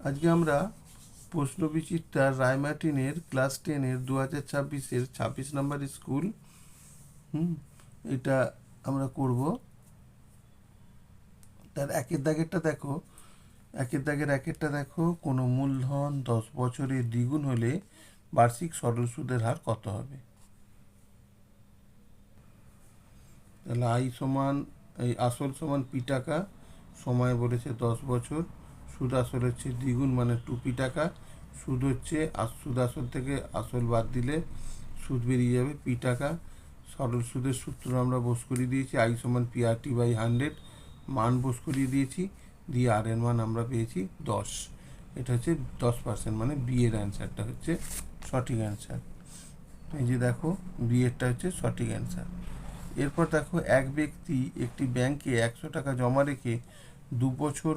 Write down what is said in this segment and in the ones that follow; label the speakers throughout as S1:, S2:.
S1: আজকে আমরা প্রশ্নবিচিত্রা রায়মার্টিনের ক্লাস 10-এর 2026-এর 26 নম্বর স্কুল এটা আমরা করব। তার একের দাগেরটা দেখো, একের দাগের একেরটা দেখো, কোনো মূলধন 10 বছরে দ্বিগুণ হলে বার্ষিক সরল সুদের হার কত হবে? তাহলে আই সমান এই আসল সমান পি টাকা, সময় বলেছে 10 বছর, সুদ আসল হচ্ছে দ্বিগুণ মানে 2p টাকা, সুদ হচ্ছে সুদ আসল থেকে আসল বাদ দিলে সুদ বেরিয়ে যাবে পি টাকা। সরল সুদের সূত্র আমরা বোস করিয়ে দিয়েছি, আই সমান PRT বাই 100, মান বোস করিয়ে দিয়েছি, দিয়ে আর এর মান আমরা পেয়েছি 10। এটা হচ্ছে 10%, মানে বি এর অ্যান্সারটা হচ্ছে সঠিক অ্যান্সার। এই যে দেখো, বি এরটা হচ্ছে সঠিক অ্যান্সার। এরপর দেখো, এক ব্যক্তি একটি ব্যাংকে 100 টাকা জমা রেখে 2 বছর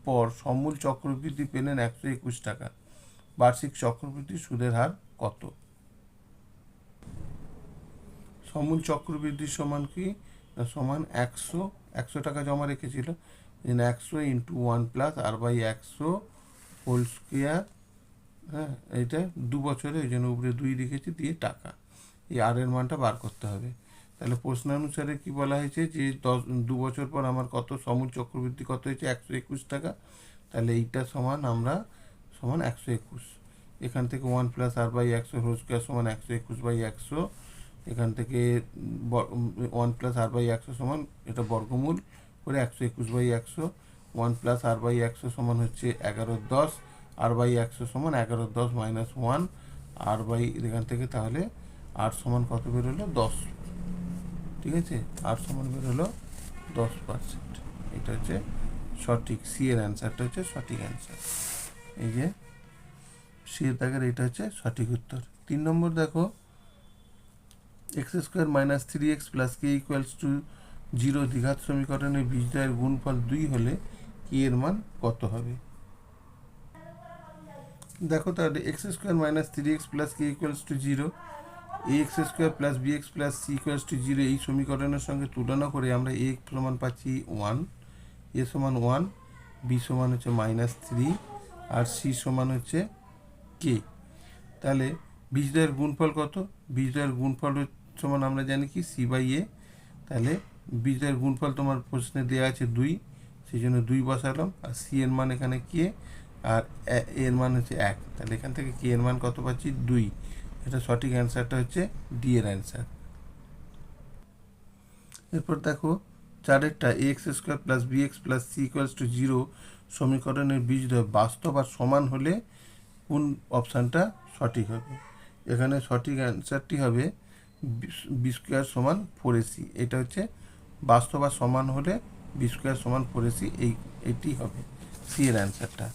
S1: পর সমূল চক্রবৃদ্ধি পেলেন 121 টাকা। বার্ষিক চক্রবৃদ্ধি সুদের হার কত? সমূল চক্রবৃদ্ধির সমান কি? সমান 100 টাকা জমা রেখেছিল, 100 into 1 plus R by 100 whole square. হ্যাঁ, এইটা 2 বছরে, ওই জন্য উপরে 2 লিখেছি, দিয়ে টাকা। এই আর এর মানটা বার করতে হবে। তাহলে প্রশ্নানুসারে কি বলা হয়েছে যে 2 বছর পর আমার কত সমূল চক্রবৃদ্ধি কত হয়েছে? 121 টাকা। তাহলে এইটা সমান আমরা সমান 121। এখান থেকে 1 plus R by 100 whole square সমান 121 বাই 100। এখান থেকে 1 প্লাস আর বাই 100 সমান এটা বর্গমূল করে 121 বাই 100। 1 প্লাস আর বাই 100 সমান হচ্ছে 11×10, আর বাই 100 সমান 11×10 মাইনাস 1 আর বাই এখান থেকে, তাহলে আর সমান কত বেরোলো? 10। ঠিক আছে, আর সমান বেরোলো 10%। এটা হচ্ছে সঠিক, সি এর অ্যান্সারটা হচ্ছে সঠিক অ্যান্সার। এই যে সি এর দাগের এটা হচ্ছে সঠিক উত্তর। 3 নম্বর দেখো, x² minus 3x plus K equals to 0 দ্বিঘাত সমীকরণে বীজদ্বয়ের গুণফল 2 হলে কি এর মান কত হবে? দেখো, তাহলে x² minus 3x plus K equals to 0, ax² plus bx plus c equals to 0 এই সমীকরণের সঙ্গে তুলনা করে আমরা a সমান পাচ্ছি 1, a সমান 1, b সমান হচ্ছে -3 আর c সমান হচ্ছে k। তাহলে বীজদ্বয়ের গুণফল কত? বীজদ্বয়ের গুণফল সমান আমরা জানি কি c বাই a। তাহলে বীজদ্বয়ের গুণফল তোমার প্রশ্নে দেওয়া আছে 2, সেই জন্য 2 বসালাম, আর c এর মান এখানে k, আর এর মান হচ্ছে 1। তাহলে এখান থেকে k এর মান কত পাচ্ছি? 2। এটা সঠিক অ্যান্সারটা হচ্ছে ডি এর অ্যান্সার। এরপর দেখো, 4-এরটা ax² plus bx plus c equals to 0 সমীকরণের বীজদ্বয় বাস্তব আর সমান হলে কোন অপশানটা সঠিক হবে? এখানে সঠিক অ্যান্সারটি হবে b² সমান 4ac। এটা হচ্ছে বাস্তব আর সমান হলে b² সমান 4ac, এইটি হবে সি এর অ্যান্সারটা।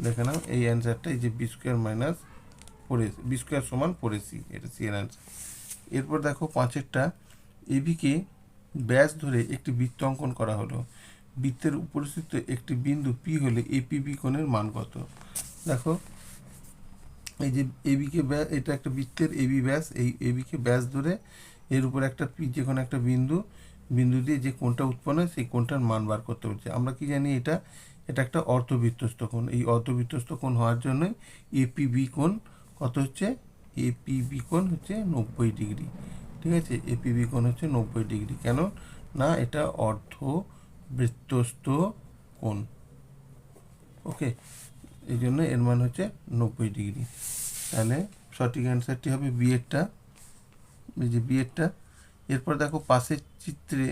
S1: দেখে নাও, এই অ্যান্সারটা, এই যে b² মাইনাস 4ac, b² সমান 4ac, এটা সি এর অ্যান্সার। এরপর দেখো, 5-এরটা এবিকে ব্যাস ধরে একটি বৃত্ত অঙ্কন করা হলো, বৃত্তের উপস্থিত একটি বিন্দু পি হলে এপিবি কোণের মান কত? দেখো, এই যে এবিকে ব্যাস, এটা একটা বৃত্তের এবি ব্যাস, এই এবিকে ব্যাস ধরে এর উপর একটা পি, যে কোনো একটা বিন্দু দিয়ে যে কোণটা উৎপন্ন হয় সেই কোণটার মান বার করতে হচ্ছে। আমরা কি জানি? এটা একটা অর্ধবৃত্তস্থ কোণ। এই অর্ধবৃত্তস্থ কোণ হওয়ার জন্য এপিবি কোণ কত হচ্ছে? এপিবি কোণ হচ্ছে 90 ডিগ্রি। ঠিক আছে, এপিবি কোণ হচ্ছে 90 ডিগ্রি। কেন না? এটা অর্ধবৃত্তস্থ কোণ। ওকে, এই জন্য এর মান হচ্ছে 90 ডিগ্রি। তাহলে সঠিক অ্যান্সারটি হবে বি এরটা, এই যে বি এরটা। এরপর দেখো, পাশের চিত্রে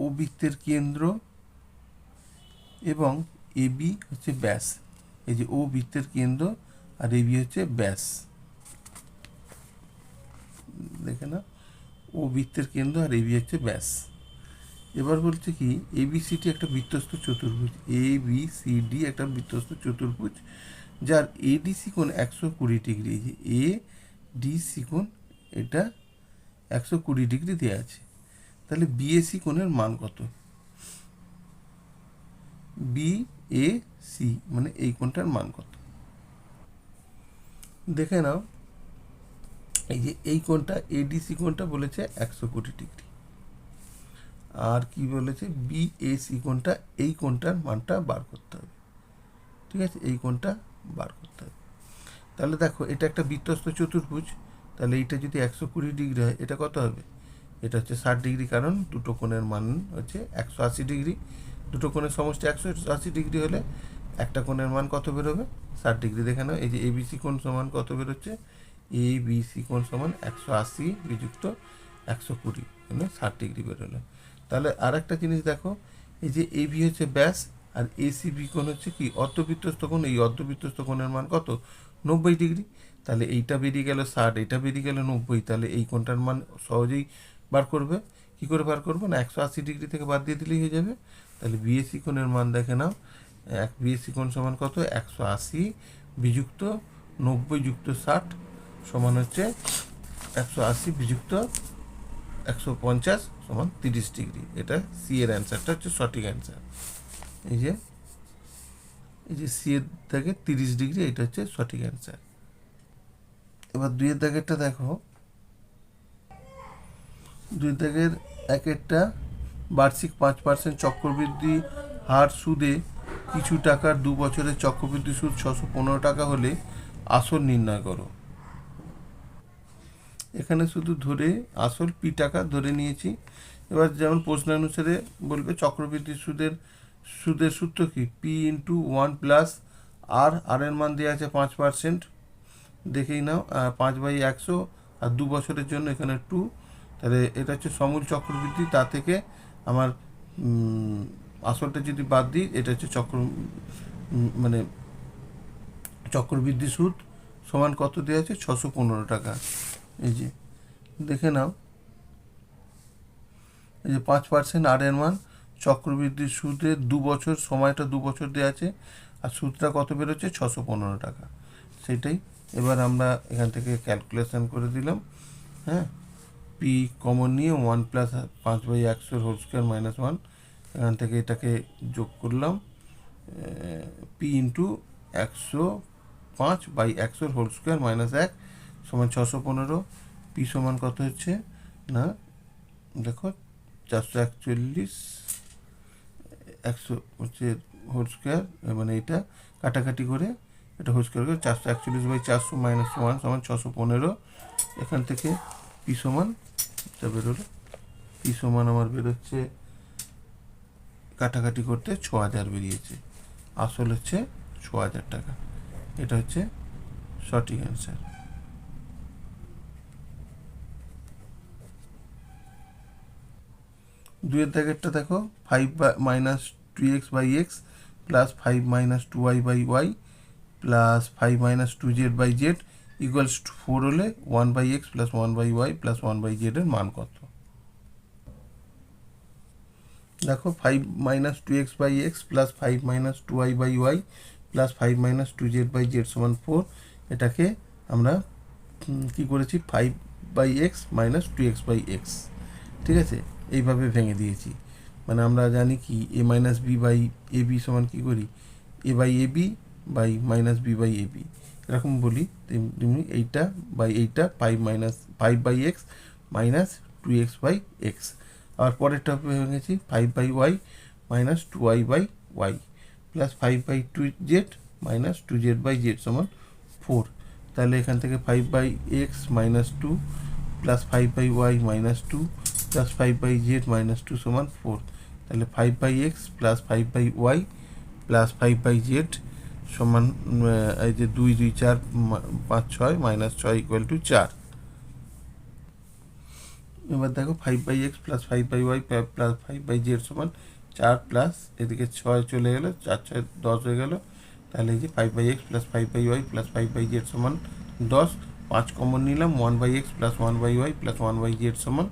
S1: ও বৃত্তের কেন্দ্র এবং এবি হচ্ছে ব্যাস। এই যে ও বৃত্তের কেন্দ্র আর এবি হচ্ছে ব্যাস। দেখে না, ও বৃত্তের কেন্দ্র আর এবি হচ্ছে ব্যাস। এবার বলছে কি, এবিসিডি একটা বৃত্তস্থ চতুর্ভুজ, এবিসিডি একটা বৃত্তস্থ চতুর্ভুজ যার এডিসি কোণ 120 ডিগ্রি। এই যে এডিসি কোণ, এটা 120 ডিগ্রি দেওয়া আছে। তাহলে বিএসি কোণের মান কত? বিএসি মানে এই কোণটার মান কত? দেখে নাও, এই যে এই কোণটা এডিসি কোণটা বলেছে 120 ডিগ্রি, আর কি বলেছে? বিএসি কোণটা, এই কোণটার মানটা বার করতে হবে। ঠিক আছে, এই কোণটা বার করতে হবে। তাহলে দেখো এটা একটা বৃত্তস্ত চতুর্ভুজ, তাহলে এইটা যদি 120 ডিগ্রি হয়, এটা কত হবে? এটা হচ্ছে 60 ডিগ্রি, কারণ দুটো কোণের মান হচ্ছে 180 ডিগ্রি। দুটো কোণের সমষ্টি 180 ডিগ্রি হলে একটা কোণের মান কত বেরোবে? 60 ডিগ্রি। দেখে নাও, এই যে এবিসি কোণ সমান কত বেরোচ্ছে? এবিসি কোণ সমান 180 বিযুক্ত 120, মানে 60 ডিগ্রি বেরোলো। তাহলে আর একটা জিনিস দেখো, এই যে এবি হচ্ছে ব্যাস, আর এসিবি কোণ হচ্ছে কি? অর্ধবৃত্তস্থ কোণ। এই অর্ধবৃত্তস্থ কোণের মান কত? 90 ডিগ্রি। তাহলে এইটা বেরিয়ে গেল 60, এটা বেরিয়ে গেল 90, তাহলে এই কোণটার মান সহজেই বার করবে। কী করে বার করবো? না 180 ডিগ্রি থেকে বাদ দিয়ে দিলেই হয়ে যাবে। তাহলে বিএসি কোণের মান দেখে নাও, বিএসি কোণ সমান কত? 180 বিযুক্ত 90 যুক্ত 60 সমান হচ্ছে 180 বিযুক্ত 150 সমান 30 ডিগ্রি। এটা সি এর অ্যান্সারটা হচ্ছে সঠিক অ্যান্সার। এই যে সি এর থেকে 30 ডিগ্রি, এটা হচ্ছে সঠিক অ্যান্সার। এবার 2-এর দাগেরটা দেখো, 2-এর দাগের 1-এরটা বার্ষিক 5% চক্রবৃদ্ধি হার সুদে কিছু টাকার 2 বছরের চক্রবৃদ্ধি সুদ 615 টাকা হলে আসল নির্ণয় করো। এখানে শুধু ধরে আসল পি টাকা ধরে নিয়েছি। এবার যেমন প্রশ্নানুসারে বলবে চক্রবৃদ্ধি সুদের সূত্র কি? পি ইন্টু 1 প্লাস আর এর মান দেওয়া আছে 5%, দেখেই নাও, 5/100, আর 2 বছরের জন্য এখানে 2। তাহলে এটা হচ্ছে সমূল চক্রবৃদ্ধি, তা থেকে আমার আসলটা যদি বাদ দিই, এটা হচ্ছে মানে চক্রবৃদ্ধি সুদ সমান কত দেওয়া আছে? 615 টাকা। এই যে দেখে নাও, এই যে 5% আর এর মান, চক্রবৃদ্ধি সুদের 2 বছর, সময়টা 2 বছর দেওয়া আছে, আর সুদটা কত বেরোচ্ছে? 615 টাকা। সেটাই এবার আমরা এখান থেকে ক্যালকুলেশন করে দিলাম। হ্যাঁ, পি কমন নিয়ে 1 প্লাস 5/100 হোল স্কোয়ার মাইনাস 1, এখান থেকে এটাকে যোগ করলাম, P into 105/100 whole square minus 1 সমান 615। পি সমান কত হচ্ছে? না দেখো, 441, 100 হচ্ছে হোল স্কোয়ার, মানে এটা কাটাকাটি করে এটা হোল স্কোয়ার করে 441/400 মাইনাস 1 সমান 615। এখান থেকে পি সমান যা বেরোলো, পি সমান আমার বেরোচ্ছে, কাটাকাটি করতে 6000 বেরিয়েছে। আসল হচ্ছে 6000 টাকা। এটা হচ্ছে সঠিক অ্যান্সার। 2-এর দাগেরটা দেখো, 5 minus 2x/x plus 5 minus 2y/y plus 5 minus 2z/z equals to 4 হলে 1/x plus 1/y plus 1/z এর মান কত? দেখো, 5 minus 2x/x plus 5 minus 2y/y plus 5 minus 2z/z সমান 4। এটাকে আমরা কি করেছি? 5/x মাইনাস 2x/x, ঠিক আছে, এইভাবে ভেঙে দিয়েছি। মানে আমরা জানি কি A minus B by A B সমান কী করি? A by A B by minus B by A B, এরকম বলি। তেমনি এইটা বাই এইটা 5/x মাইনাস 2x/x। আবার পরেরটা ভেঙেছি 5/y minus 2y/y plus 5/2z minus 2z/z সমান 4। তাহলে এখান থেকে 5/x minus 2 plus 5/y minus 2 plus 5/z minus 2 সমান 4। তাহলে 5/x plus 5/y plus 5/z সমান, এই যে 2 2 4 5 6 মাইনাস 6 ইকুয়াল টু 4। এবার দেখো 5/x plus 5/y plus 5/z সমান 4 প্লাস এদিকে 6 চলে গেলো, 4 6 10 হয়ে গেল। তাহলে এই যে 5/x plus 5/y plus 5/z সমান 10। 5 কমন নিলাম, 1/x plus 1/y plus 1/z সমান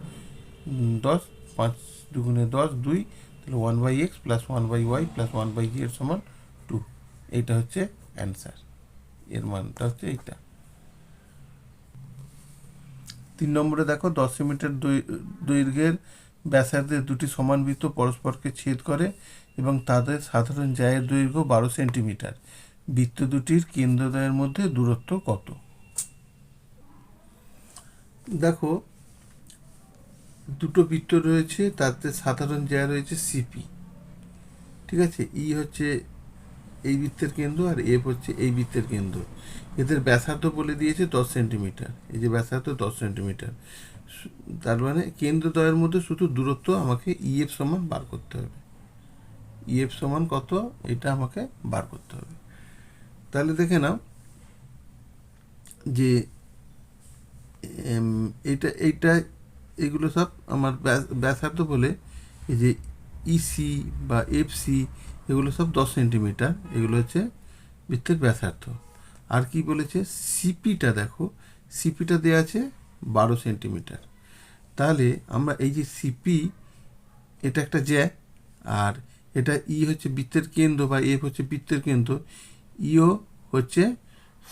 S1: 10। 5 দুগুণে 10 2, তাহলে 1/x plus 1/y plus 1/z সমান 2। এইটা হচ্ছে অ্যান্সার, এর মানটা হচ্ছে এইটা। 3 নম্বরে দেখো, 10 সেন্টিমিটার দৈর্ঘ্যের ব্যাসার্ধের দুটি সমান বৃত্ত পরস্পরকে ছেদ করে এবং তাদের সাধারণ জায়ের দৈর্ঘ্য 12 সেন্টিমিটার। বৃত্ত দুটির কেন্দ্রদ্বয়ের মধ্যে দূরত্ব কত? দেখো, দুটো বৃত্ত রয়েছে, তাতে সাধারণ জায় রয়েছে সিপি, ঠিক আছে। ই হচ্ছে এই বৃত্তের কেন্দ্র আর এফ হচ্ছে এই বৃত্তের কেন্দ্র। এদের ব্যাসার্ধ বলে দিয়েছে 10 সেন্টিমিটার, এই যে ব্যাসার্ধ 10 সেন্টিমিটার। তার মানে কেন্দ্রদ্বয়ের মধ্যে শুধু দূরত্ব আমাকে ইএফ সমান বার করতে হবে। ইএফ সমান কত, এটা আমাকে বার করতে হবে। তাহলে দেখে নাও যে এইটা এগুলো সব আমার ব্যাসার্ধ বলে, এই যে ইসি বা এফসি এগুলো সব 10 সেন্টিমিটার, এগুলো হচ্ছে বৃত্তের ব্যাসার্ধ। আর কি বলেছে, সিপিটা দেখো, সিপিটা দেওয়া আছে 12 সেন্টিমিটার। তাহলে আমরা এই যে সিপি, এটা একটা জ্যা, আর এটা ই হচ্ছে বৃত্তের কেন্দ্র বা এফ হচ্ছে বৃত্তের কেন্দ্র, ইও হচ্ছে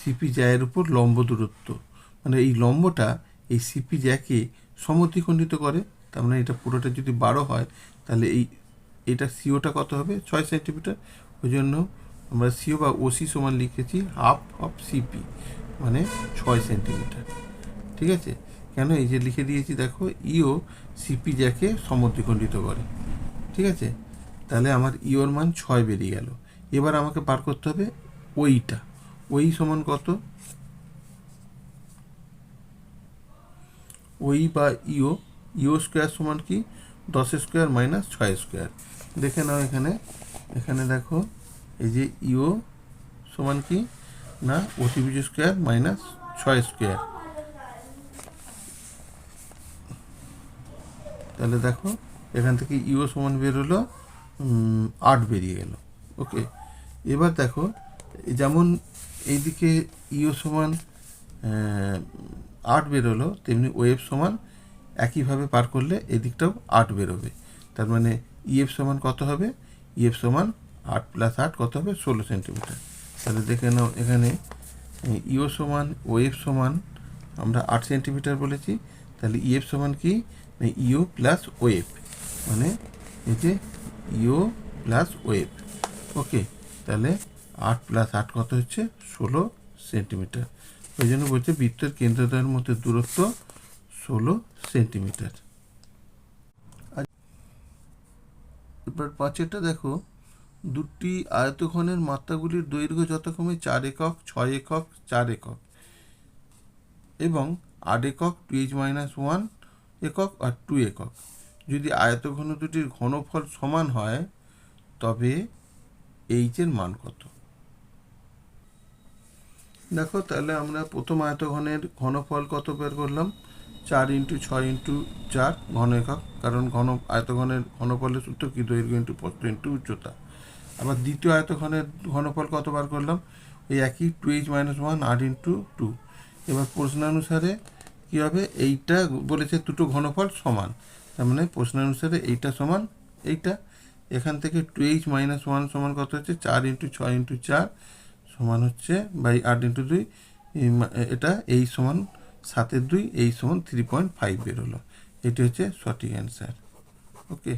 S1: সিপি জ্যায়ের উপর লম্ব দূরত্ব। মানে এই লম্বটা এই সিপি জ্যাকে সমদ্বিখণ্ডিত করে। তার মানে এটা পুরোটা যদি 12 হয় তাহলে এটা সিওটা কত হবে, 6 সেন্টিমিটার। ওই জন্য আমরা সিও বা ওসি সমান লিখেছি হাফ অফ সিপি, মানে 6 সেন্টিমিটার। ঠিক আছে, কেন এই যে লিখে দিয়েছি দেখো, ইও সিপি জ্যাকে সমদ্বিখণ্ডিত করে। ঠিক আছে, তাহলে আমার ইওর মান 6 বেরিয়ে গেল। এবার আমাকে বার করতে হবে ওইটা। ওই সমান কত, ওই বা ইও, ইও স্কোয়ার সমান কি 10 স্কোয়ার মাইনাস 6 স্কোয়ার। দেখে নাও এখানে দেখো, এই যে ইও সমান কি না অতিভুজ স্কোয়ার মাইনাস 6 স্কোয়ার। তাহলে দেখো এখান থেকে ইও সমান বেরোলো 8 বেরিয়ে গেল। ওকে, এবার দেখো যেমন এইদিকে ইও সমান 8 বেরোলো, তেমনি ওয়েভ সমান একইভাবে পার করলে এদিকটাও 8 বেরোবে। তার মানে ইএফ সমান কত হবে, ইএফ সমান 8 + 8 কত হবে, 16 সেন্টিমিটার। তাহলে দেখে নাও এখানে ইও সমান ওয়েভ সমান আমরা 8 সেন্টিমিটার বলেছি, তাহলে ইএফ সমান কি, ইও প্লাস ওয়েভ, মানে এই যে ইও প্লাস ওয়েভ। ওকে, তাহলে 8 + 8 কত হচ্ছে, 16 সেন্টিমিটার। ওই জন্য বলছে বৃত্তের কেন্দ্রদ্বয়ের মধ্যে দূরত্ব 16 সেন্টিমিটার। এবার 5এরটা দেখো, দুটি আয়তঘনের মাত্রাগুলির দৈর্ঘ্য যথাক্রমে 4 একক, 6 একক, 4 একক এবং 8 একক, 2h-1 একক আর 2 একক। যদি আয়তঘন দুটির ঘনফল সমান হয় তবে এইচের মান কত। দেখো তাহলে আমরা প্রথম আয়তঘনের ঘনফল কত বের করলাম, 4 × 6 × 4 ঘন একক, কারণ আয়তঘনের ঘনফলের সূত্র কি, দৈর্ঘ্য × প্রস্থ × উচ্চতা। আবার দ্বিতীয় আয়তঘনের ঘনফল কত বার করলাম, ওই একই 2h-1 8 × 2। এবার প্রশ্নানুসারে কী হবে, এইটা বলেছে দুটো ঘনফল সমান, তার মানে প্রশ্নানুসারে এইটা সমান এইটা। এখান থেকে 2h-1 সমান কত হচ্ছে, 4 × 6 × 4 সমান হচ্ছে বাই 8 × 2, এটা এই সমান 7/2, এই সমান 3.5 বেরোলো। এটি হচ্ছে সঠিক অ্যান্সার। ওকে।